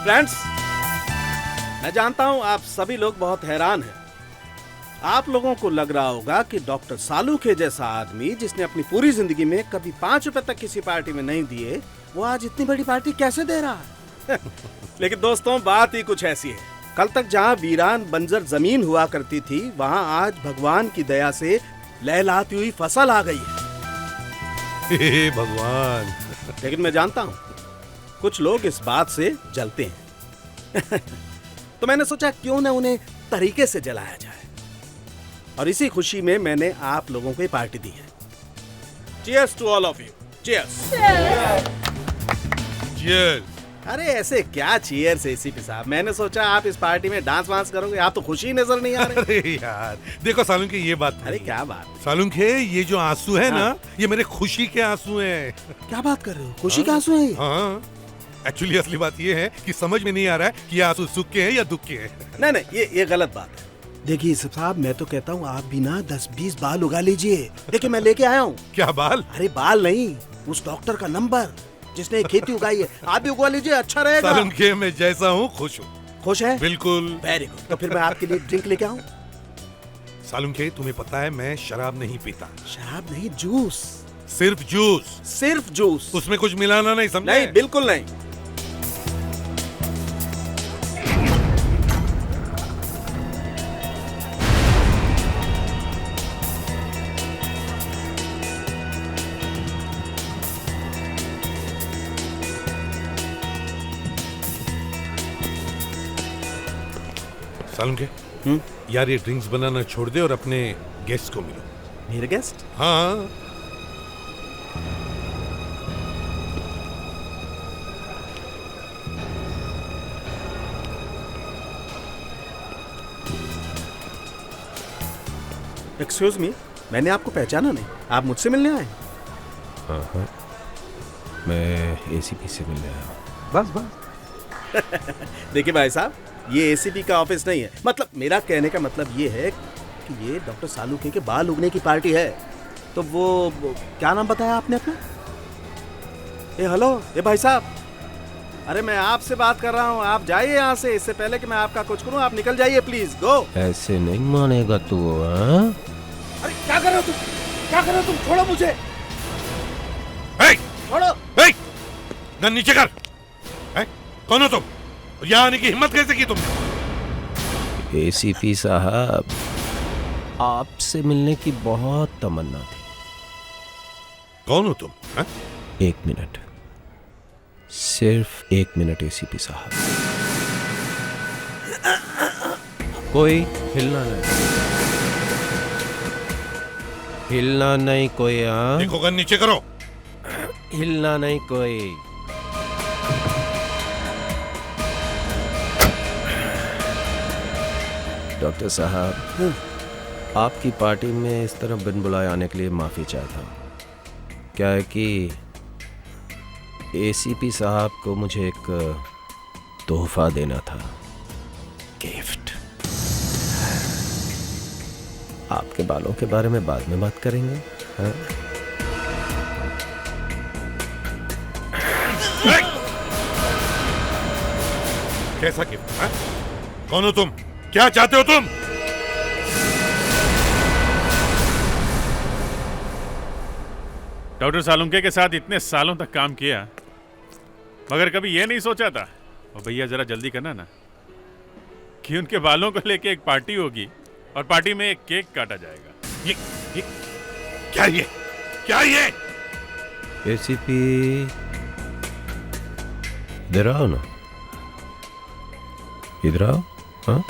Friends, मैं जानता हूं आप सभी लोग बहुत हैरान हैं। आप लोगों को लग रहा होगा कि डॉक्टर सालुखे जैसा आदमी जिसने अपनी पूरी जिंदगी में कभी 5 रुपए तक किसी पार्टी में नहीं दिए, वो आज इतनी बड़ी पार्टी कैसे दे रहा है? लेकिन दोस्तों, बात ही कुछ ऐसी है। कल तक जहां वीरान बंजर जमीन हुआ करती थी, वहां आज भगवान की दया से लहलहाती हुई फसल आ गई है। हे भगवान। लेकिन मैं जानता हूं कुछ लोग इस बात से जलते हैं। तो मैंने सोचा क्यों न उन्हें तरीके से जलाया जाए, और इसी खुशी में मैंने आप लोगों को ये पार्टी दी है। Cheers to all of you. Cheers. Cheers. अरे ऐसे क्या चीयर्स एसीपी साहब, मैंने सोचा आप इस पार्टी में डांस वांस करोगे। आप तो खुशी नजर नहीं आ रहे। अरे यार देखो सालुंखे, ये बात अरे क्या बात, सालुंखे, ये जो आंसू है ना, ये मेरे खुशी के आंसू हैं। क्या बात कर रहे हो? खुशी के आंसू हैं? हाँ, एक्चुअली असली बात ये है कि समझ में नहीं आ रहा है कि ये आंसू सुख के हैं या दुख के हैं। नहीं, ये गलत बात है। देखिए साहब, मैं तो कहता हूँ आप भी ना 10-20 बाल उगा लीजिए। देखिए मैं लेके आया हूँ। क्या बाल? अरे बाल नहीं, उस डॉक्टर का नंबर जिसने खेती उगाई है। आप भी उगा लीजिए, अच्छा रहेगा। सालुंखे, मैं जैसा हूँ खुश हूँ। खुश है? बिल्कुल। Very good. तो फिर मैं आपके लिए ड्रिंक लेके आऊँ? सालुंखे, तुम्हें पता है मैं शराब नहीं पीता। शराब नहीं, जूस। सिर्फ जूस। सिर्फ जूस। उसमें कुछ मिलाना नहीं, समझे? नहीं, बिल्कुल नहीं। सालुंखे, यार ये ड्रिंक्स बनाना छोड़ दे और अपने गेस्ट को मिलो। मेरे गेस्ट? हाँ। एक्सक्यूज मी, मैंने आपको पहचाना नहीं। आप मुझसे मिलने आए? हाँ, मैं एसीपी से मिलने आया हूँ। बस। देखिए भाई साहब, ये एसीपी का ऑफिस नहीं है। मतलब मेरा कहने का मतलब ये है कि ये डॉक्टर सालुखे के बाल उगने की पार्टी है। तो वो क्या नाम बताया आपने अपना? हेलो, भाई साहब, अरे मैं आपसे बात कर रहा हूँ। आप जाइए यहाँ से, इससे पहले कि मैं आपका कुछ करूँ। आप निकल जाइए प्लीज, गो। ऐसे नहीं मानेगा तू। हाँ? अरे क्या कर रहे हो तुम? क्या कर रहे हो तुम? छोड़ो मुझे। छोड़ो। गन नीचे कर। कौन हो तुम? यहाँ आने की हिम्मत कैसे की तुमने? एसीपी साहब, आपसे मिलने की बहुत तमन्ना थी। कौन हो तुम? है? 1 मिनट, सिर्फ 1 मिनट एसीपी साहब। कोई हिलना नहीं, हिलना नहीं कोई। हाँ, देखो, गन नीचे करो। हिलना नहीं कोई। डॉक्टर साहब, आपकी पार्टी में इस तरह बिन बुलाए आने के लिए माफ़ी चाहता हूँ। क्या है कि एसीपी साहब को मुझे एक तोहफा देना था, गिफ्ट। आपके बालों के बारे में बाद में बात करेंगे। हाँ? कैसा गिफ्ट? कौन हो तुम? क्या चाहते हो तुम? डॉक्टर सालुंखे के साथ इतने सालों तक काम किया, मगर कभी ये नहीं सोचा था, और भैया जरा जल्दी करना ना, कि उनके बालों को लेके एक पार्टी होगी और पार्टी में एक केक काटा जाएगा। ये क्या ये? एसीपी, इधर आओ ना, इधर आओ। हाँ?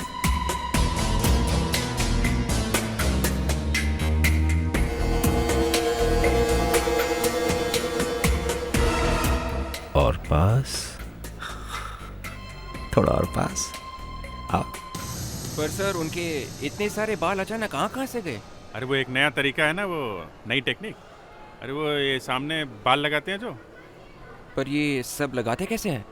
और पास, थोड़ा और पास आओ। पर सर, उनके इतने सारे बाल अचानक कहाँ से गए? अरे वो एक नया तरीका है ना, वो नई टेक्निक। अरे वो ये सामने बाल लगाते हैं जो। पर ये सब लगाते कैसे हैं?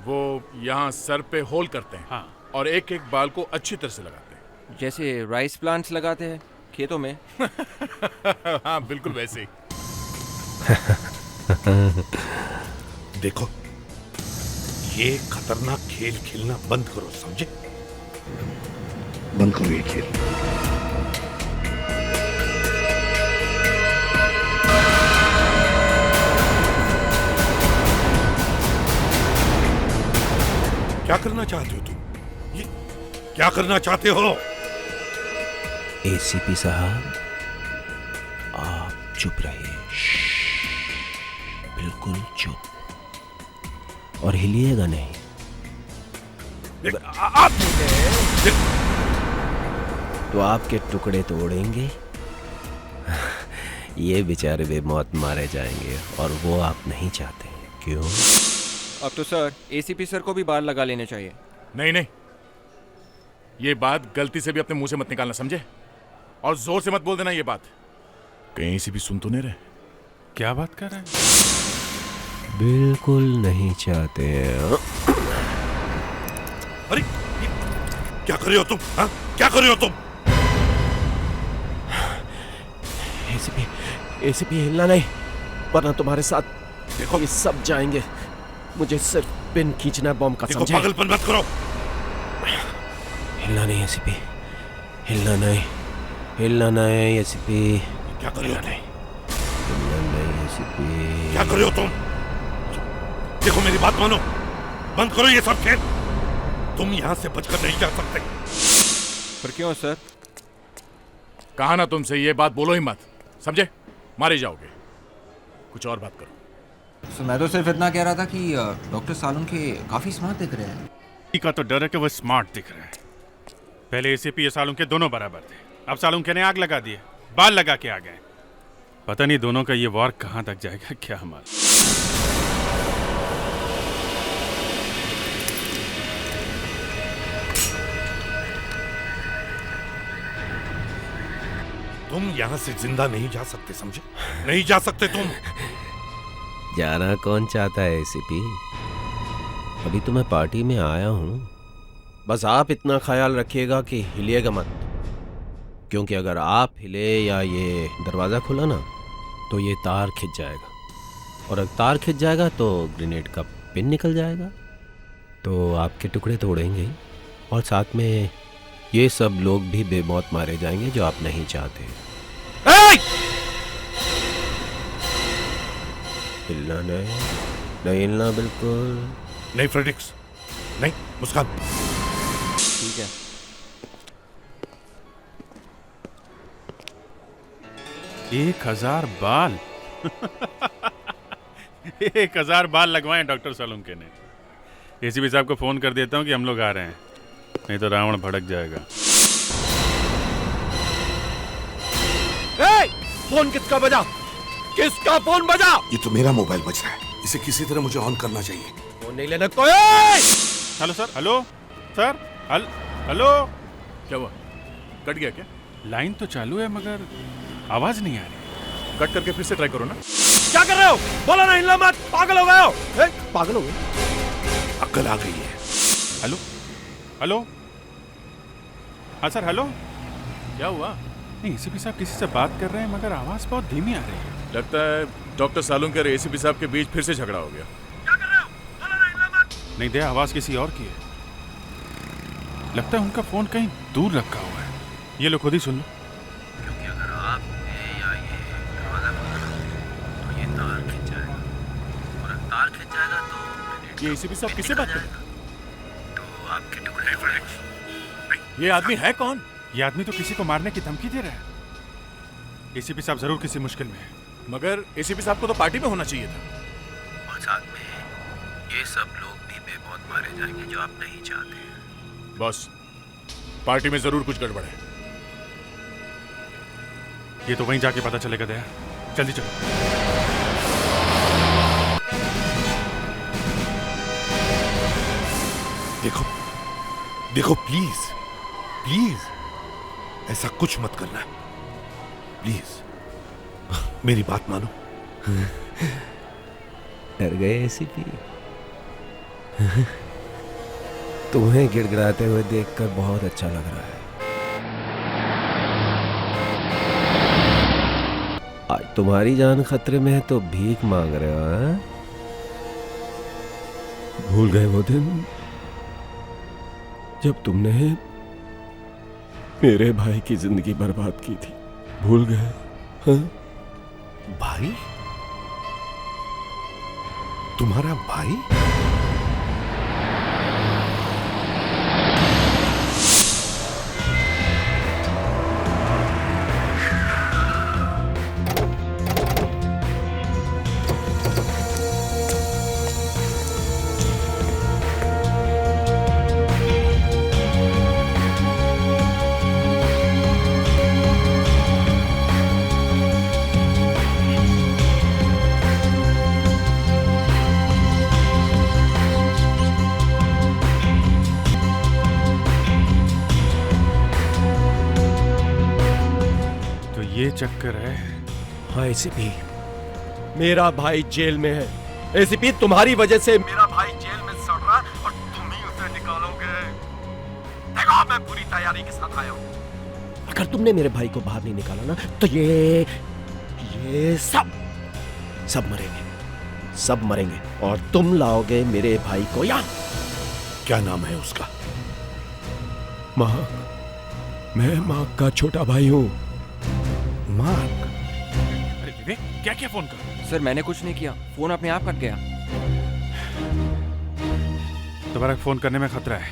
वो यहाँ सर पे होल करते हैं। हाँ। और एक एक बाल को अच्छी तरह से लगाते हैं। जैसे राइस प्लांट्स लगाते हैं खेतों में। हाँ, बिल्कुल वैसे ही। देखो, ये खतरनाक खेल खेलना बंद करो, समझे? बंद करो ये खेल। क्या करना चाहते हो तुम? ये क्या करना चाहते हो? एसीपी साहब, आप चुप रहिए, बिल्कुल चुप, और हिलिएगा नहीं। आप तो आपके टुकड़े तोड़ेंगे। ये बेचारे बेमौत मारे जाएंगे, और वो आप नहीं चाहते। क्यों? अब तो सर एसीपी सर को भी बाल लगा लेने चाहिए। नहीं नहीं, ये बात गलती से भी अपने मुंह से मत निकालना, समझे? और जोर से मत बोल देना ये बात, कहीं से भी सुन तो नहीं रहे। क्या बात कर रहे हैं? बिल्कुल नहीं चाहते हैं। अरे ये क्या कर रहे हो तुम? हाँ? क्या कर रहे हो तुम? एसीपी हिलना नहीं, वरना तुम्हारे साथ देखो, ये सब जाएंगे। मुझे सिर्फ पिन खींचना है बॉम्ब का, देखो, समझे? पागलपन मत करो। हिलना नहीं एसीपी, हिलना नहीं, हिलना नहीं एसीपी, क्या कर रहे हो तुम? हिलना नहीं एसीपी। क्या कर रहे हो तुम? देखो मेरी बात मानो, बंद करो ये सब खेल। तुम यहां से बचकर नहीं जा सकते। पर क्यों सर? कहा ना तुमसे ये बात बोलो ही मत, समझे? मारे जाओगे। कुछ और बात करो। तो मैं तो सिर्फ इतना कह रहा था कि डॉक्टर सालुंखे काफी स्मार्ट दिख रहे हैं। का तो डर है कि वो स्मार्ट दिख रहा है। पहले एसीपी सालुंखे दोनों बराबर थे, अब सालुंखे ने आग लगा दी है, बाल लगा के आ गए। पता नहीं दोनों का ये वॉर कहां तक जाएगा, क्या हमारा। तुम यहां से जिंदा नहीं जा सकते, समझे? नहीं जा सकते तुम। जाना कौन चाहता है एसीपी? अभी तो मैं पार्टी में आया हूं। बस आप इतना ख्याल रखिएगा कि हिलिएगा मत, क्योंकि अगर आप हिले या ये दरवाज़ा खुला ना तो ये तार खिंच जाएगा, और अगर तार खिंच जाएगा तो ग्रेनेड का पिन निकल जाएगा, तो आपके टुकड़े तोड़ेंगे, और साथ में ये सब लोग भी बेमौत मारे जाएंगे जो आप नहीं चाहते। हिलना नहीं, नहीं हिलना बिल्कुल नहीं फ्रेडिक्स, नहीं। मुस्कान, ठीक है। 1000 बाल 1000 बाल लगवाए डॉक्टर सालुंखे ने। एसीपी साहब को फोन कर देता हूँ कि हम लोग आ रहे हैं, नहीं तो रावण भड़क जाएगा। फोन किसका बजा? किसका फोन बजा? ये तो मेरा मोबाइल बज रहा है, इसे किसी तरह मुझे ऑन करना चाहिए। फोन नहीं लेना कोई। Hello sir, hello sir, hello. क्या हुआ? कट गया क्या? लाइन तो चालू है मगर आवाज नहीं आ रही। कट करके फिर से ट्राई करो ना। क्या कर रहे हो? बोला ना हिलना मत। पागल हो गए हो? पागल हो गए? अक्ल आ गई है। हेलो हेलो, हाँ सर, हेलो। क्या हुआ? नहीं, एसीपी साहब किसी से बात कर रहे हैं मगर आवाज बहुत धीमी आ रही है। लगता है डॉक्टर सालुंखे और एसीपी साहब के बीच फिर से झगड़ा हो गया। नहीं दे, आवाज किसी और की है। लगता है उनका फोन कहीं दूर रखा हुआ है। ये लो, खुद ही सुन लो। क्योंकि अगर आप या ये दरवाजा खोला तो ये तार खिंच जाएगा, और अगर तार खिंच जाएगा तो ये एसीपी साहब किससे बात कर रहे हैं? तो आपके टुकड़े ये आदमी है कौन? ये आदमी तो किसी को मारने की धमकी दे रहा है। एसीपी साहब जरूर किसी मुश्किल में है। मगर एसीपी साहब को तो पार्टी में होना चाहिए था। और साथ में ये सब लोग भी बेमौत मारे जाएंगे जो आप नहीं चाहते। बॉस, पार्टी में जरूर कुछ गड़बड़ है। ये तो वहीं जाके पता चलेगा दया। जल्दी चलो। देखो देखो, प्लीज प्लीज ऐसा कुछ मत करना, प्लीज। मेरी बात मानो। डर गए एसीपी? तुम्हें गिड़गिड़ाते हुए देखकर बहुत अच्छा लग रहा है। आज तुम्हारी जान खतरे में है तो भीख मांग रहे हो? हाँ? भूल गए वो दिन जब तुमने मेरे भाई की जिंदगी बर्बाद की थी? भूल गए? हाँ? भाई? तुम्हारा भाई? ये चक्कर है। हाँ एसीपी, मेरा भाई जेल में है। एसीपी, तुम्हारी वजह से मेरा भाई जेल में सड़ रहा है और तुम ही उसे निकालोगे। देखो, मैं पूरी तैयारी के साथ आया हूं। अगर तुमने मेरे भाई को बाहर नहीं निकाला ना तो ये सब मरेंगे, सब मरेंगे और तुम लाओगे मेरे भाई को यहाँ। क्या नाम है उसका? मार्क। मैं मार्क का छोटा भाई हूँ। मार्क? अरे विवेक, क्या क्या फोन कर? सर मैंने कुछ नहीं किया, फोन अपने आप कट गया। दोबारा फोन करने में खतरा है।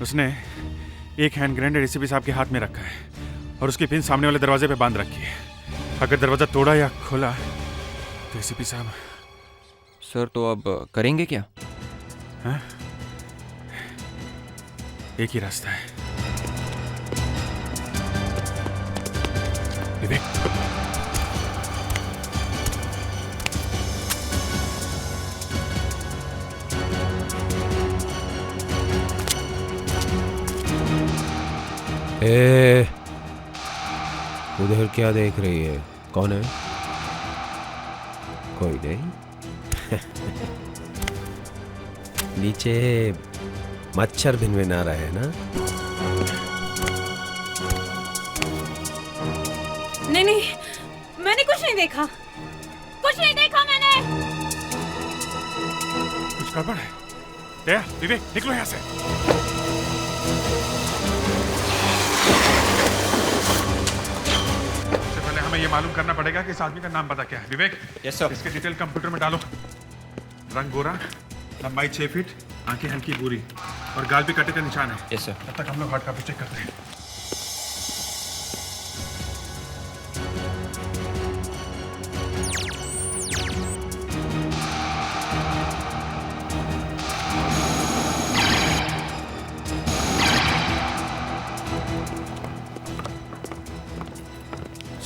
उसने एक हैंड ग्रेनेड एसीपी साहब के हाथ में रखा है और उसकी पिन सामने वाले दरवाजे पे बांध रखी है। अगर दरवाजा तोड़ा या खोला तो एसीपी साहब। सर तो अब करेंगे क्या? हाँ? एक ही रास्ता है विवेक। उधर क्या देख रही है? कौन है? कोई नहीं। नीचे मच्छर भिनभिना रहा है ना? नहीं, मैंने कुछ नहीं देखा, कुछ नहीं देखा मैंने। कुछ गड़बड़ है। दया, विवेक, निकलो यहाँ से। सबसे पहले हमें ये मालूम करना पड़ेगा कि इस आदमी का नाम पता क्या है। विवेक, यस सर। इसके डिटेल कंप्यूटर में डालो। रंग गोरा, लंबाई 6 फीट, आंखें हल्की भूरी और गाल भी कटे के निशान है। Yes sir. तब तक हम लोग हार्ड कॉपी चेक करते हैं।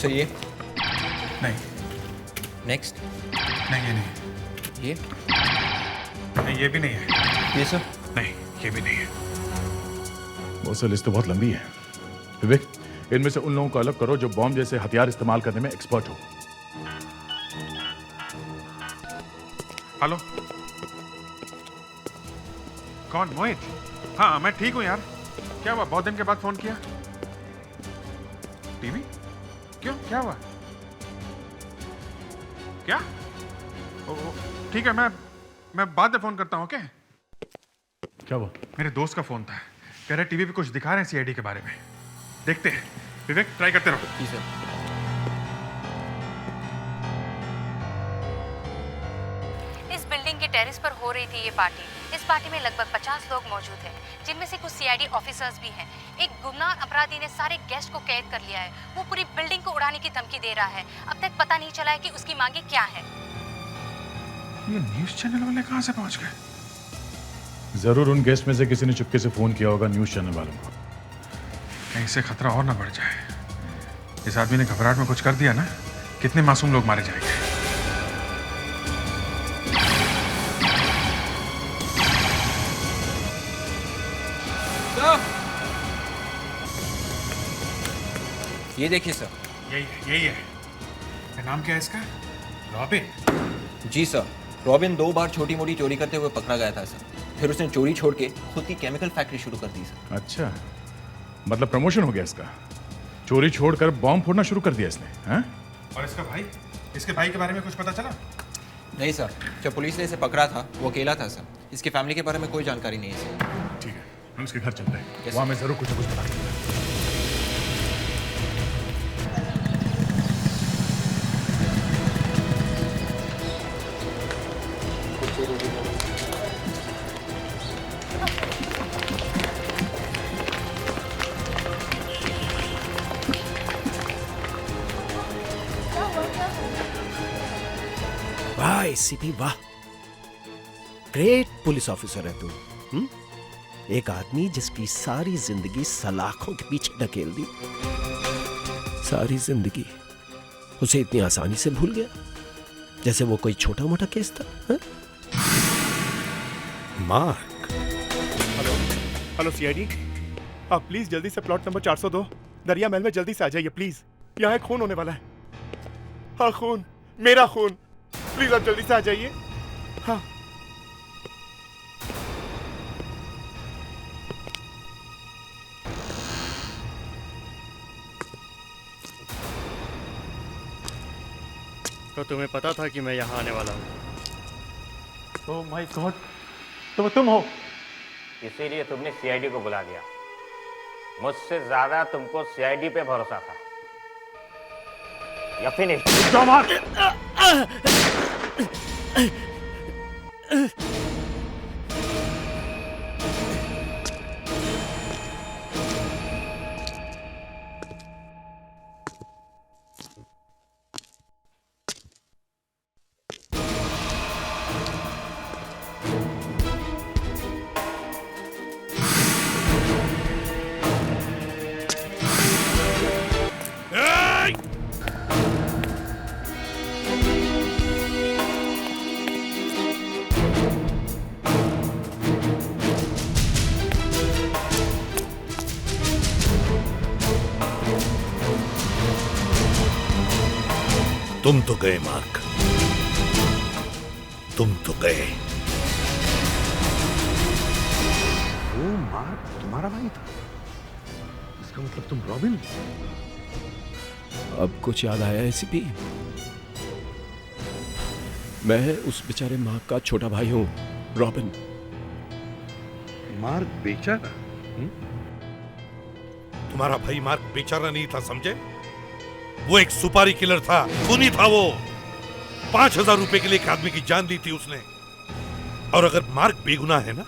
सर ये नहीं, नेक्स्ट। नहीं ये नहीं, ये नहीं ये भी नहीं है। ये सर नहीं, ये भी नहीं है। वो सर लिस्ट तो बहुत लंबी है। विवेक, इनमें से उन लोगों को अलग करो जो बॉम्ब जैसे हथियार इस्तेमाल करने में एक्सपर्ट हो। हेलो, कौन? मोहित? हाँ मैं ठीक हूँ यार। क्या हुआ, बहुत दिन के बाद फोन किया? टीवी? क्यों, क्या हुआ? क्या? ठीक है, मैं बाद में फोन करता हूँ। क्या क्या हुआ? मेरे दोस्त का फोन था, कह रहे टीवी पे कुछ दिखा रहे हैं सीआईडी के बारे में। देखते हैं। विवेक, ट्राई करते रहो। जी सर। इस बिल्डिंग के टेरेस पर हो रही थी ये पार्टी। इस पार्टी में लगभग 50 लोग मौजूद हैं, जिनमें से कुछ सीआईडी ऑफिसर्स भी हैं। एक गुमनाम अपराधी ने सारे गेस्ट को कैद कर लिया है। वो पूरी बिल्डिंग को उड़ाने की धमकी दे रहा है। अब तक पता नहीं चला है कि उसकी मांगे क्या है। ये न्यूज चैनल वाले कहाँ से पहुंच गए? जरूर उन गेस्ट में से किसी ने चुपके से फोन किया होगा न्यूज चैनल वालों को। कहीं से खतरा और ना बढ़ जाए। इस आदमी ने घबराहट में कुछ कर दिया ना, कितने मासूम लोग मारे जाएंगे। ये देखिए सर। यही है। क्या नाम क्या है इसका? रॉबिन? जी सर। रॉबिन 2 बार छोटी मोटी चोरी करते हुए पकड़ा गया था सर। फिर उसने चोरी छोड़ के खुद की केमिकल फैक्ट्री शुरू कर दी सर। अच्छा, मतलब प्रमोशन हो गया इसका। चोरी छोड़कर बॉम्ब फोड़ना शुरू कर दिया इसने। हाँ? और इसका भाई? इसके भाई के बारे में कुछ पता चला? नहीं सर, जब पुलिस ने इसे पकड़ा था वो अकेला था सर। इसकी फैमिली के बारे में कोई जानकारी नहीं है सर। ठीक है, हम इसके घर चलते हैं। Yes, वहाँ मैं जरूर कुछ ना कुछ पता करूंगा। वाह एसीपी वाह, ग्रेट पुलिस ऑफिसर है तू। एक आदमी जिसकी सारी जिंदगी सलाखों के पीछे ढकेल दी, सारी जिंदगी उसे इतनी आसानी से भूल गया जैसे वो कोई छोटा मोटा केस था। हा? मार्क, हेलो सीआईडी, आप प्लीज जल्दी से प्लॉट नंबर 402 दरिया महल में जल्दी से आ जाइए प्लीज। यहाँ एक खून होने वाला है। हाँ खून, मेरा खून। प्लीज आप जल्दी से आ जाइए। हाँ तो तुम्हें पता था कि मैं यहाँ आने वाला हूँ। ओह माय गॉड, तो तुम हो? इसीलिए तुमने सीआईडी को बुला दिया। मुझसे ज्यादा तुमको सीआईडी पे भरोसा था। या फिनिश। तुम तो गए मार्क, तुम तो गए। वो मार्क तुम्हारा भाई था? इसका मतलब तुम रॉबिन? अब कुछ याद आया एसीपी? मैं उस बेचारे मार्क का छोटा भाई हूं, रॉबिन। मार्क बेचारा? तुम्हारा भाई मार्क बेचारा नहीं था, समझे? वो एक सुपारी किलर था, खूनी था वो। 5,000 रुपए के लिए एक आदमी की जान दी थी उसने। और अगर मार्क बेगुनाह है ना,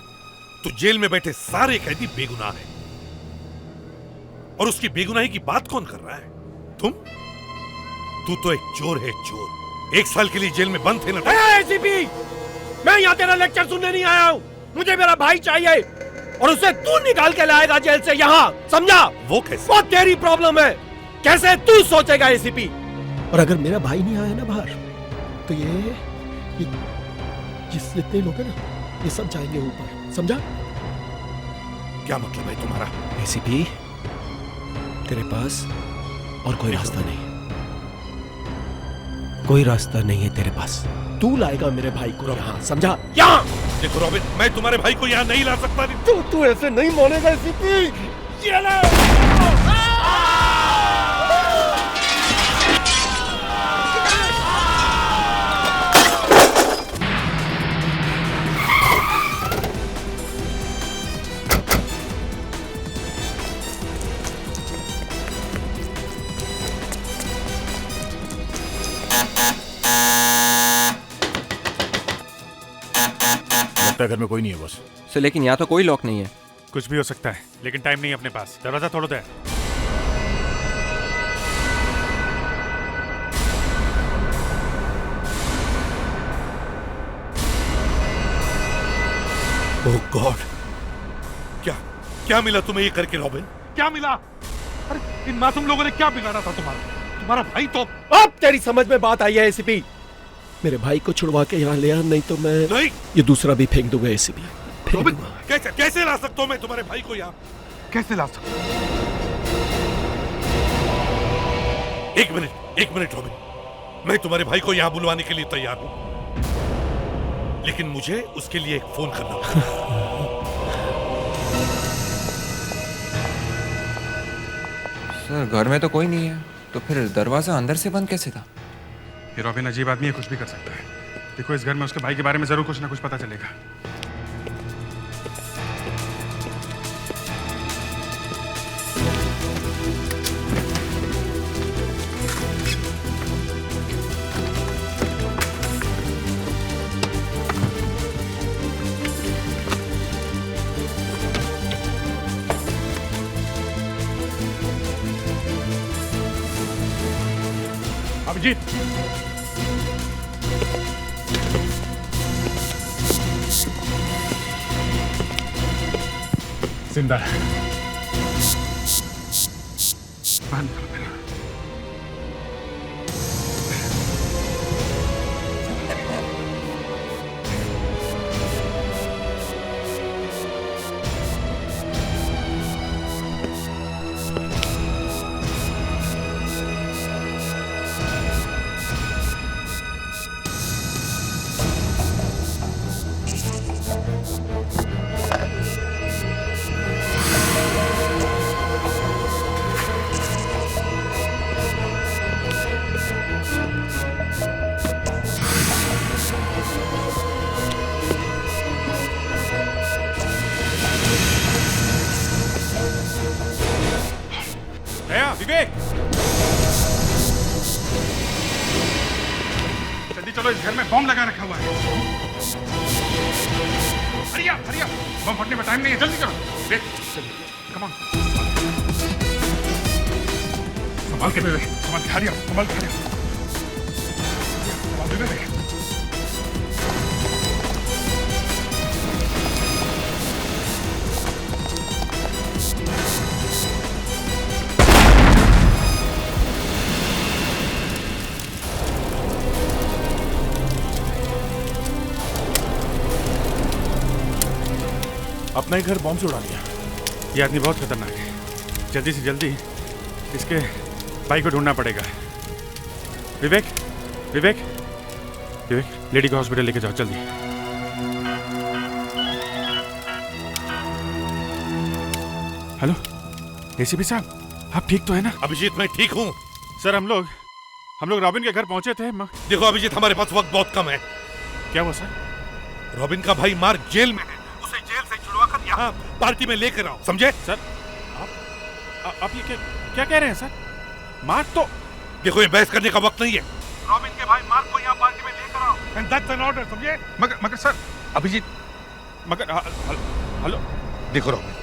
तो जेल में बैठे सारे कैदी बेगुनाह हैं। और उसकी बेगुनाही की बात कौन कर रहा है? तुम? तू तो एक चोर है, चोर। 1 साल के लिए जेल में बंद थे ना। एसीपी, मैं यहाँ तेरा लेक्चर सुनने नहीं आया हूँ। मुझे मेरा भाई चाहिए और उसे तू निकाल के लाएगा जेल से यहाँ, समझा? वो कैसे? वो तेरी प्रॉब्लम है, कैसे तू सोचेगा एसीपी? और अगर मेरा भाई नहीं आया ना बाहर, तो ये जितने लोग हैं ना, ये सब जाएंगे ऊपर, समझा? क्या मतलब है तुम्हारा? एसीपी, तेरे पास और कोई रास्ता नहीं, कोई रास्ता नहीं है तेरे पास। तू लाएगा मेरे भाई को यहाँ, समझा? यहाँ देखो रॉबिन, मैं तुम्हारे भाई को यहाँ नहीं ला सकता। तू ऐसे नहीं मानेगा एसीपी। ये ले। घर में कोई नहीं है बॉस। सर लेकिन यहाँ तो कोई लॉक नहीं है। कुछ भी हो सकता है, लेकिन टाइम नहीं है अपने पास। दरवाजा तोड़ दे। ओह गॉड, क्या क्या मिला तुम्हें ये करके रॉबिन? क्या मिला? अरे इन मासूम लोगों ने क्या बिगाड़ा था तुम्हारा भाई तो। अब तेरी समझ में बात आई है एसीपी। मेरे भाई को छुड़वा के यहाँ ले आ, नहीं तो मैं नहीं, ये दूसरा भी फेंक दूंगा एसीपी। रॉबिन, कैसे ला सकता हूँ मैं तुम्हारे भाई को यहाँ? कैसे ला सकता हूँ? एक मिनट रॉबिन, मैं तुम्हारे भाई को यहाँ बुलवाने के लिए तैयार हूँ, लेकिन मुझे उसके लिए एक फोन करना होगा। सर घर में तो कोई नहीं है, तो फिर दरवाजा अंदर से बंद कैसे था? ये रॉबिन अजीब आदमी है, कुछ भी कर सकता है। देखो इस घर में उसके भाई के बारे में जरूर कुछ ना कुछ पता चलेगा। अभिजीत, जिंदा है। बाहर निकलो पहले। विवेक, जल्दी चलो, इस घर में बम लगा रखा हुआ है। हरिया हरिया, बम फटने में टाइम नहीं है, जल्दी करो। विवेक, कम ऑन, संभाल के विवेक, संभाल के, हरिया, संभाल के, हरिया, संभाल विवेक। अपना ही घर बॉम्ब से उड़ा दिया। ये आदमी बहुत खतरनाक है। जल्दी से जल्दी इसके भाई को ढूंढना पड़ेगा। विवेक, विवेक, विवेक, लेडी को हॉस्पिटल लेके जाओ जल्दी। हेलो एसीपी साहब, आप ठीक तो है ना? अभिजीत, मैं ठीक हूँ सर। हम लोग रॉबिन के घर पहुंचे थे। देखो अभिजीत, हमारे पास वक्त बहुत कम है। क्या हुआ सर? रॉबिन का भाई मार्क जेल में है। उसे जेल से छुड़वाकर यहाँ पार्टी में लेकर आओ, समझे? सर आप ये क्या कह रहे हैं सर? मार्क तो... देखो ये बहस करने का वक्त नहीं है। रॉबिन के भाई मार्क को यहाँ पार्टी में लेकर आओ। एंड दैट्स एन ऑर्डर, समझे? मगर सर, अभिजीत, मगर हेलो, देखो रॉबिन,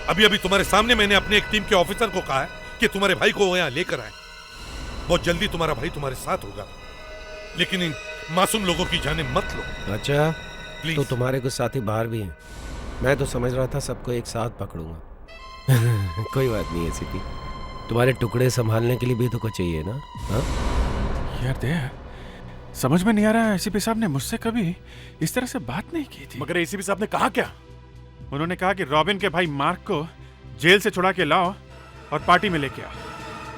अभी तुम्हारे सामने मैंने अपने एक टीम के ऑफिसर को कहा है कि तुम्हारे भाई को यहाँ लेकर आए। बहुत जल्दी तुम्हारा भाई तुम्हारे साथ होगा, लेकिन इन मासूम लोगों की जाने मत लो। अच्छा, प्लीज। तो तुम्हारे कुछ साथी बाहर भी हैं। मैं तो समझ रहा था सबको एक साथ पकड़ूंगा। कोई बात नहीं एसीपी, तुम्हारे टुकड़े संभालने के लिए भी तो कुछ चाहिए ना? हाँ यार दे, समझ में नहीं आ रहा है, एसीपी साहब ने मुझसे कभी इस तरह से बात नहीं की थी। मगर एसीपी साहब ने कहा क्या? उन्होंने कहा कि रॉबिन के भाई मार्क को जेल से छुड़ा के लाओ और पार्टी में लेके आओ।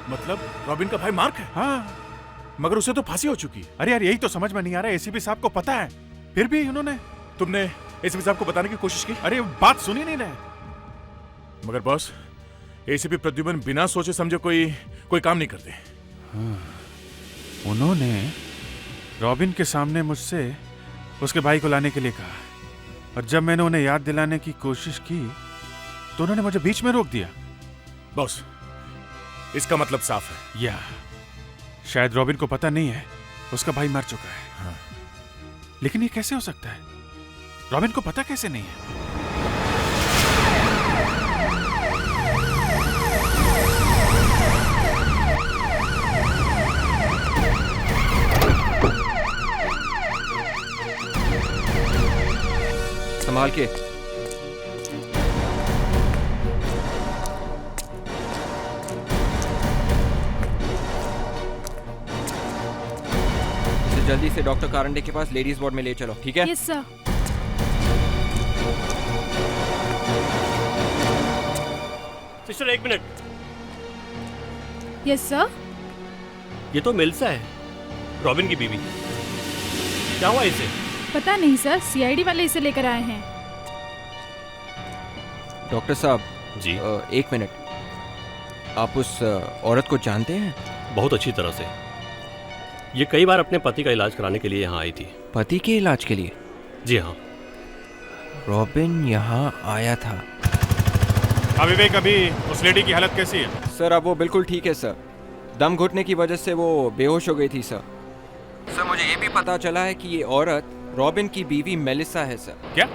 मतलब रॉबिन का भाई मार्क है? हाँ, मगर उसे तो फांसी हो चुकी। अरे यार यही तो समझ में नहीं आ रहा है, एसीपी साहब को पता है फिर भी उन्होंने... तुमने एसीपी साहब को बताने की कोशिश की? अरे बात सुनी नहीं रहे। मगर बॉस, एसीपी प्रद्युमन बिना सोचे समझे कोई काम नहीं करते। हाँ, उन्होंने रॉबिन के सामने मुझसे उसके भाई को लाने के लिए कहा, और जब मैंने उन्हें याद दिलाने की कोशिश की तो उन्होंने मुझे बीच में रोक दिया। बॉस, इसका मतलब साफ है, या शायद रॉबिन को पता नहीं है उसका भाई मर चुका है। हाँ। लेकिन ये कैसे हो सकता है? रॉबिन को पता कैसे नहीं है? संभाल के। इसे जल्दी से डॉक्टर कारंडे के पास लेडीज वार्ड में ले चलो, ठीक है? Yes sir. सिस्टर एक मिनट। Yes sir. ये तो मिल्सा है, रॉबिन की बीवी। क्या हुआ इसे? पता नहीं सर, सीआईडी वाले इसे लेकर आए हैं। डॉक्टर साहब जी, एक मिनट, आप उस औरत को जानते हैं? बहुत अच्छी तरह से। ये कई बार अपने पति का इलाज कराने के लिए यहाँ आई थी। पति के इलाज के लिए? जी हाँ। रॉबिन यहाँ आया था। विवेक, अभी उस लेडी की हालत कैसी है? सर अब वो बिल्कुल ठीक है सर। दम घुटने की वजह से वो बेहोश हो गई थी सर। सर मुझे ये भी पता चला है कि ये औरत रॉबिन की बीवी मेलिसा है सर। क्या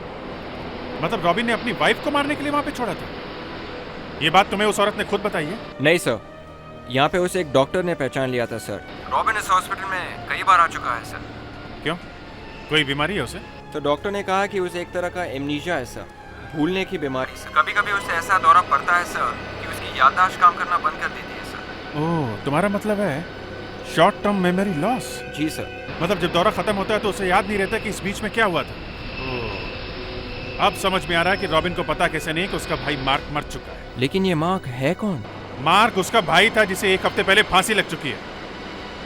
मतलब रॉबिन ने अपनी वाइफ को मारने के लिए वहां पे छोड़ा था? ये बात तुम्हें उस औरत ने खुद बताई है? नहीं सर, यहाँ पे उसे एक डॉक्टर ने पहचान लिया था सर। रॉबिन इस हॉस्पिटल में कई बार आ चुका है सर। क्यों, कोई बीमारी है उसे? तो डॉक्टर ने कहा कि उसे एक तरह का एमनीशिया है सर, भूलने की बीमारी सर। कभी कभी उसे ऐसा दौरा पड़ता है सर कि उसकी याददाश्त काम करना बंद कर देती है सर। ओह, तुम्हारा मतलब है शॉर्ट टर्म मेमोरी लॉस? जी सर। मतलब जब दौरा खत्म होता है तो उसे याद नहीं रहता कि इस बीच में क्या हुआ था। अब समझ में आ रहा है कि रॉबिन को पता कैसे नहीं कि उसका भाई मार्क मर चुका है। लेकिन ये मार्क है कौन? मार्क उसका भाई था जिसे 1 हफ्ते पहले फांसी लग चुकी है।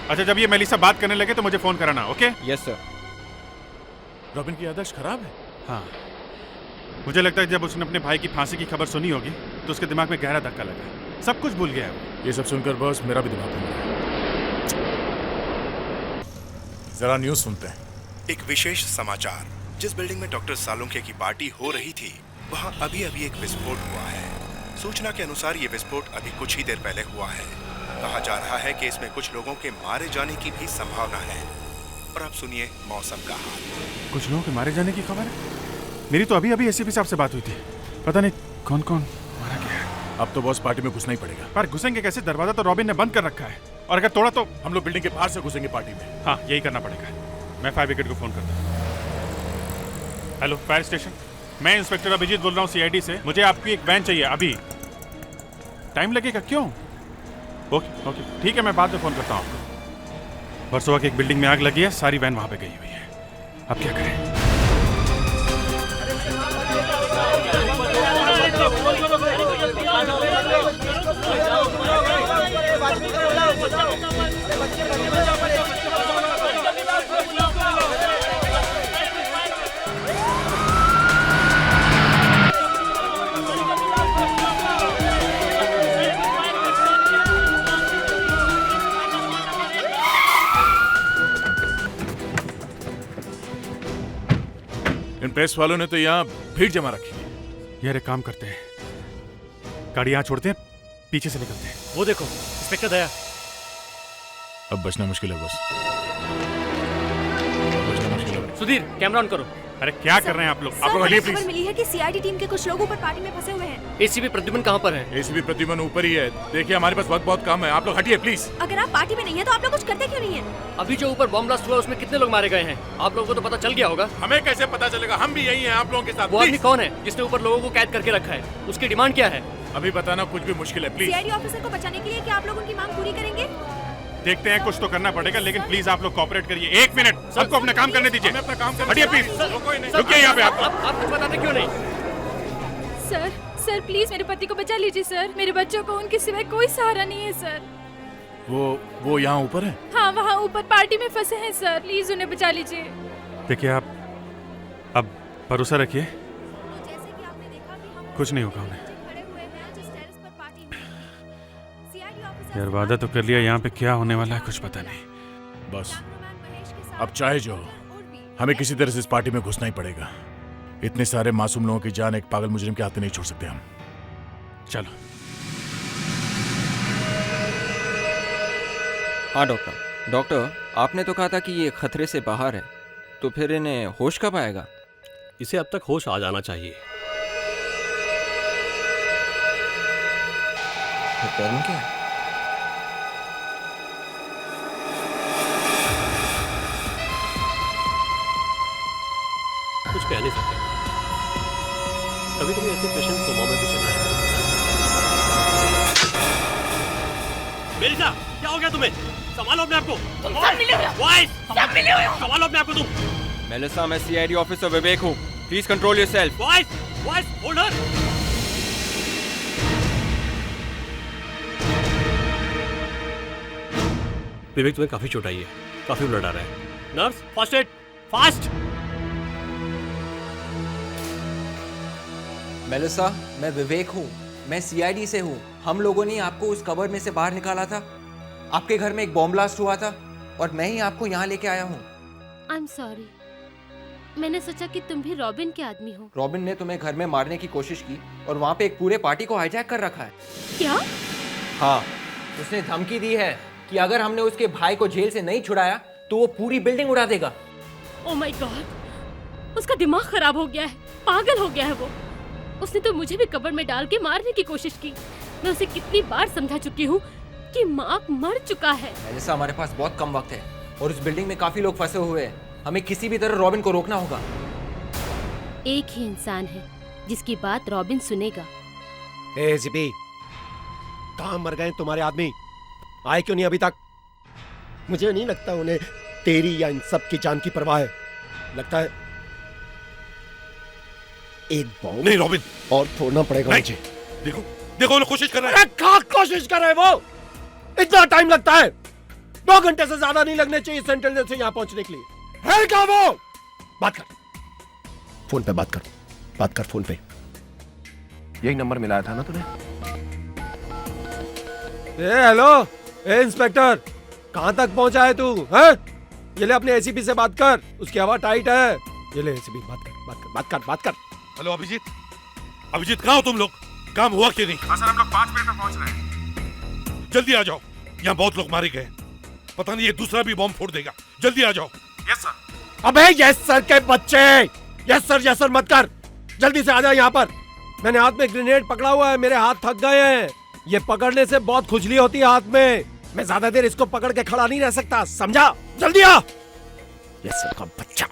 अच्छा, जब ये मेलिसा बात करने लगे तो मुझे फोन कराना, ओके? Yes sir. रॉबिन की याददाश्त खराब है? हाँ, मुझे लगता है जब उसने अपने भाई की फांसी की खबर सुनी होगी तो उसके दिमाग में गहरा धक्का लगा, सब कुछ भूल गया है। ये सब सुनकर बस मेरा भी दिमाग घूम रहा है। जरा न्यूज़ सुनते हैं। एक विशेष समाचार। जिस बिल्डिंग में डॉक्टर सालुंखे की पार्टी हो रही थी वहां अभी एक विस्फोट हुआ है। सूचना के अनुसार ये विस्फोट अभी कुछ ही देर पहले हुआ है। कहा जा रहा है कि इसमें कुछ लोगों के मारे जाने की भी संभावना है। और अब सुनिए मौसम का हाल। कुछ लोगों के मारे जाने की खबर है? मेरी तो अभी एसीपी साहब से बात हुई थी, पता नहीं कौन कौन मारा गया है। अब तो बॉस पार्टी में घुसना ही पड़ेगा। पर घुसेंगे कैसे? दरवाजा तो रॉबिन ने बंद कर रखा है, और अगर तोड़ा तो हम लोग बिल्डिंग के बाहर से घुसेंगे पार्टी में। हाँ, यही करना पड़ेगा। मैं फायर ब्रिगेड को फोन करता हूँ। हेलो, फायर स्टेशन, मैं इंस्पेक्टर अभिजीत बोल रहा हूँ सीआईडी से। मुझे आपकी एक वैन चाहिए अभी। टाइम लगेगा? क्यों? ओके ओके, ठीक है, मैं बाद में फोन करता हूँ आपको। वर्सोवा की एक बिल्डिंग में आग लगी है, सारी वैन वहां पे गई हुई है। अब क्या करें? इन प्रेस वालों ने तो यहाँ भीड़ जमा रखी है। यार एक काम करते हैं, गाड़ी यहाँ छोड़ते हैं, पीछे से निकलते हैं। वो देखो इंस्पेक्टर दया। अब बचना मुश्किल है बस। सुधीर, कैमरा ऑन करो। अरे क्या कर रहे हैं आप लोग? आप लोग हटिए प्लीज। खबर मिली है कि सीआईडी टीम के कुछ लोग ऊपर पार्टी में फंसे हुए हैं। एसीपी प्रद्युमन कहाँ पर है? एसीपी प्रद्युमन ऊपर ही है। देखिए हमारे पास वक्त बहुत कम है, आप लोग हटिए प्लीज। अगर आप पार्टी में नहीं है तो आप लोग कुछ करते क्यों नहीं है? अभी जो ऊपर बॉम्ब ब्लास्ट हुआ उसमें कितने लोग मारे गए हैं? आप लोगों को तो पता चल गया होगा। हमें कैसे पता चलेगा? हम भी यही हैं आप लोगों के साथ। वो आदमी कौन है जिसने ऊपर लोगों को कैद करके रखा है? उसकी डिमांड क्या है? अभी बताना कुछ भी मुश्किल है, प्लीज। सीआईडी ऑफिसर को बचाने के लिए क्या आप लोग उनकी मांग पूरी करेंगे? देखते हैं, कुछ तो करना पड़ेगा, लेकिन प्लीज आप लोग कोऑपरेट करिए। 1 मिनट, सबको अपना काम करने दीजिए। अपना काम हटिए प्लीज, रुकिए यहाँ पे। आप कुछ बताते क्यों नहीं? सर प्लीज मेरे पति को बचा लीजिए सर। मेरे बच्चों को उनके सिवाय कोई सहारा नहीं है सर। वो यहाँ ऊपर है? हाँ, वहाँ ऊपर पार्टी में फंसे हैं सर, प्लीज उन्हें बचा लीजिए। देखिए, आप अब भरोसा रखिए, कुछ नहीं होगा उन्हें। यार वादा तो कर लिया, यहाँ पे क्या होने वाला है कुछ पता नहीं। बस अब चाहे जो हो, हमें किसी तरह से इस पार्टी में घुसना ही पड़ेगा। इतने सारे मासूम लोगों की जान एक पागल मुजरिम के हाथ नहीं छोड़ सकते हम। चलो। हाँ डॉक्टर, आपने तो कहा था कि ये खतरे से बाहर है, तो फिर इन्हें होश कब आएगा? इसे अब तक होश आ जाना चाहिए। कारण क्या है? कुछ कह नहीं सकते। कभी कभी ऐसे पेशेंट कोमा में भी चले जाते हैं। मेलिसा, क्या हो गया तुम्हें? संभालो अपने आप को। सब मिले हुए हो। वाइस, सब मिले हुए हो। संभालो अपने आप को तुम। मेलिसा, मैं सीआईडी ऑफिसर विवेक हूँ। Please control yourself. वाइस, होल्ड हर। विवेक, तुम्हें काफी चोट आई है, काफी ब्लड आ रहा है। Nurse, first aid, fast. Melissa, मैं विवेक हूँ, मैं सीआईडी से हूँ। हम लोगों ने आपको उस कबर में से बाहर निकाला था। आपके घर में एक बॉम्ब ब्लास्ट हुआ था और मैं ही आपको यहाँ लेके आया हूँ। I am sorry. मैंने सोचा कि तुम भी रॉबिन के आदमी हो। रॉबिन ने तुम्हें घर में मारने की कोशिश की और वहाँ पे एक पूरे पार्टी को हाईजैक कर रखा है। क्या? हाँ, उसने धमकी दी है कि अगर हमने उसके भाई को जेल से नहीं छुड़ाया तो वो पूरी बिल्डिंग उड़ा देगा। ओह माय गॉड, उसका दिमाग खराब हो गया है, पागल हो गया है वो। उसने तो मुझे भी कब्र में डाल के मारने की कोशिश की। मैं उसे कितनी बार समझा चुकी हूँ कि मार्क मर चुका है। ऐसा हमारे पास बहुत कम वक्त है और इस बिल्डिंग में काफी लोग फंसे हुए हैं। हमें किसी भी तरह रॉबिन को रोकना होगा। एक ही इंसान है जिसकी बात रॉबिन सुनेगा। एसीपी, कहाँ मर गए तुम्हारे आदमी? आए क्यों नहीं अभी तक? मुझे नहीं लगता उन्हें तेरी या इन सब की जान की परवाह है। लगता है एक बॉम्ब नहीं रॉबिन, और फोड़ना पड़ेगा मुझे। देखो देखो, वो कोशिश कर रहे हैं। अरे क्या कोशिश कर रहे हैं वो? इतना टाइम लगता है? 2 घंटे से ज्यादा नहीं लगने चाहिए सेंट्रल जेल से यहाँ पहुंचने के लिए। है क्या वो? बात कर, फोन पे बात कर फोन पे। यही नंबर मिलाया था ना तूने? हेलो इंस्पेक्टर, कहां तक पहुंचा है तू? हैं? ये ले अपने एसीपी से बात कर, उसकी हवा टाइट है। ये ले एसीपी, बात कर। हेलो अभिजीत, कहाँ हो तुम लोग? काम हुआ कि नहीं? हाँ सर, हम लोग 5 मिनट में पहुंच रहे हैं। जल्दी आ जाओ, यहाँ बहुत लोग मारे गए। पता नहीं ये दूसरा भी बॉम्ब फोड़ देगा। जल्दी आ जाओ। Yes sir. अबे यस सर के बच्चे, यस सर मत कर, जल्दी से आ जा यहाँ पर। मैंने हाथ में ग्रेनेड पकड़ा हुआ है, मेरे हाथ थक गए हैं। ये पकड़ने से बहुत खुजली होती है हाथ में। मैं ज्यादा देर इसको पकड़ के खड़ा नहीं रह सकता, समझा? जल्दी आ। यस सर का बच्चा।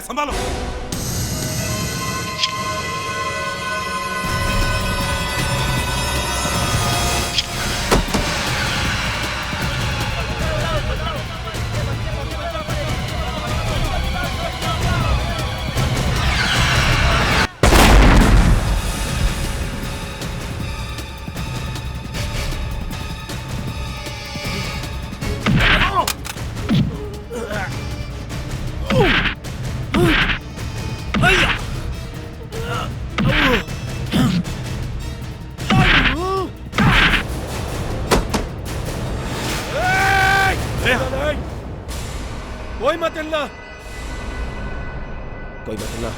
संभालो। कोई मत हिलना, कोई मत हिलना।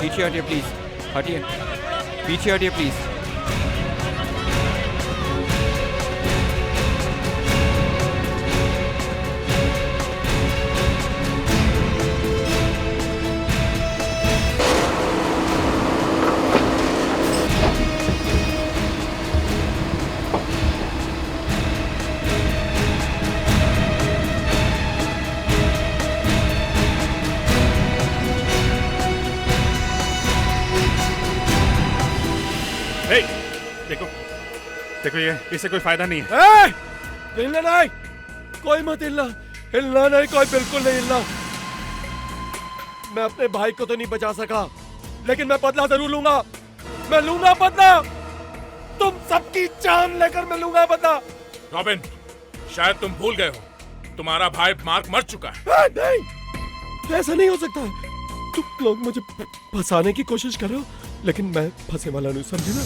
पीछे हटिए प्लीज, हटिए, पीछे हटिए प्लीज। देखो ये इससे कोई फायदा नहीं है। हिलना नहीं, कोई मत हिलना, हिलना नहीं, कोई बिल्कुल नहीं हिलना। मैं अपने भाई को तो नहीं बचा सका, लेकिन मैं बदला जरूर लूंगा। मैं लूंगा बदला, तुम सबकी जान लेकर मैं लूंगा बदला। रॉबिन, शायद तुम भूल गए हो, तुम्हारा भाई मार्क मर चुका है। नहीं, ऐसा नहीं हो सकता। तुम लोग मुझे फंसाने की कोशिश कर रहे हो, लेकिन मैं फंसे वाला नहीं, समझे ना?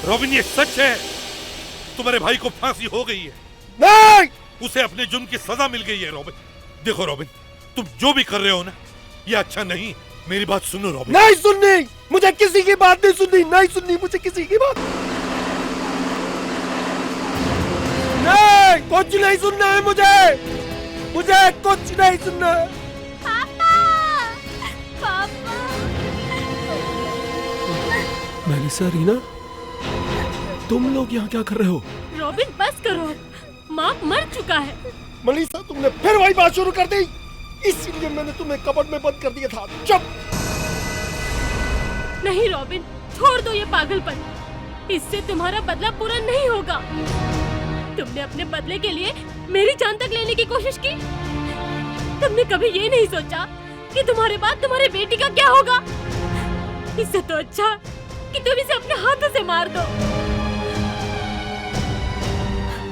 रॉबिन, ये सच है, तुम्हारे भाई को फांसी हो गई है। नहीं, उसे अपने जुर्म की सजा मिल गई है। रॉबिन, देखो रॉबिन, तुम जो भी कर रहे हो ना, ये अच्छा नहीं। मेरी बात सुनो रॉबिन। नहीं सुननी, मुझे किसी की बात नहीं सुननी, नहीं सुननी मुझे किसी की बात। नहीं, कुछ नहीं सुनना है मुझे कुछ नहीं सुनना है। पापा। मेलिसा, रीना, तुम लोग यहाँ क्या कर रहे हो? रॉबिन बस करो, मार्क मर चुका है। मेलिसा, तुमने फिर वही बात शुरू कर दी, इसीलिए मैंने तुम्हें कबर्ड में बंद कर दिया था। चुप। नहीं रॉबिन, छोड़ दो ये पागलपन, इससे तुम्हारा बदला पूरा नहीं होगा। तुमने अपने बदले के लिए मेरी जान तक लेने की कोशिश की। तुमने कभी ये नहीं सोचा कि तुम्हारे बाद तुम्हारे बेटी का क्या होगा। इससे तो अच्छा कि तुम इसे अपने हाथों से मार दो।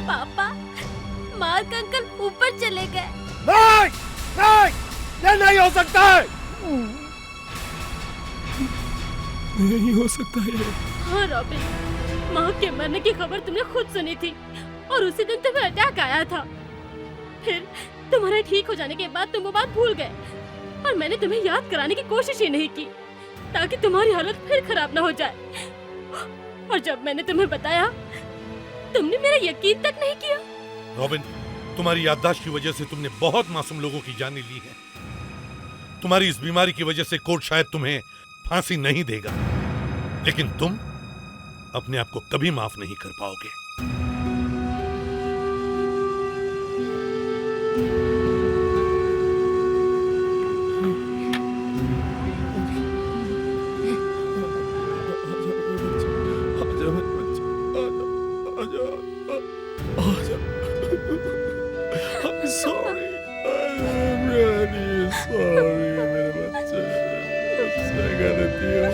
पापा, मार्क अंकल ऊपर चले गए। नहीं, नहीं, ये नहीं हो सकता है। नहीं हो सकता है। हाँ रॉबिन, माँ के मरने की खबर तुमने खुद सुनी थी और उसी दिन तुम्हें अटैक आया था। फिर तुम्हारे ठीक हो जाने के बाद तुम वो बात भूल गए और मैंने तुम्हें याद कराने की कोशिश ही नहीं की ताकि तुम्हारी हालत फिर खराब ना हो जाए। और जब मैंने तुम्हें बताया, तुमने मेरा यकीन तक नहीं किया। रॉबिन, तुम्हारी याददाश्त की वजह से तुमने बहुत मासूम लोगों की जानें ली है। तुम्हारी इस बीमारी की वजह से कोर्ट शायद तुम्हें फांसी नहीं देगा, लेकिन तुम अपने आप को कभी माफ नहीं कर पाओगे। Sorry, I'm really sorry, मेरे बच्चे, मुझसे गलती हो